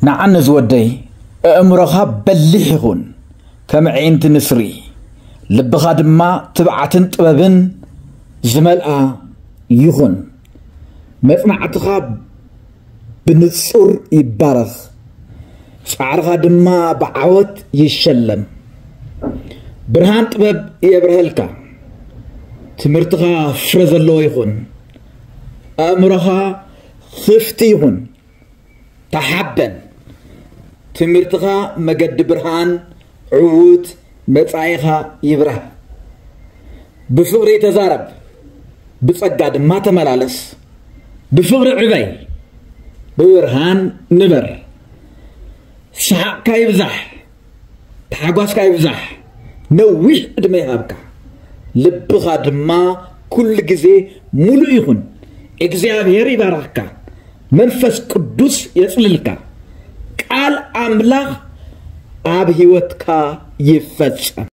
نعن زودي أمرها بلحهن كما عينت نسري لبخاد ما تبعتن طببن زملأ يخن مصنعتها بنصر يبارخ شعرها دما بعوت يشلم برهان طبب يبرهلك تمرتها فرز الله يخن أمرها خفتيهن تحبن تمرتها مجد برهان عود مصايخها يبره بفقر يتزارب بصقاد ما تملالس بفقر عبي ببرهان نبر شعق كايبزح تحقواس كايبزح نويح ادمي هابكا لبخا دما كل جزي ملو يخن እግዚአብሔር ይባርክካ መንፈስ ቅዱስ ይጽልልካ ቃል አምላክ አብ ህይወትካ ይፈጸም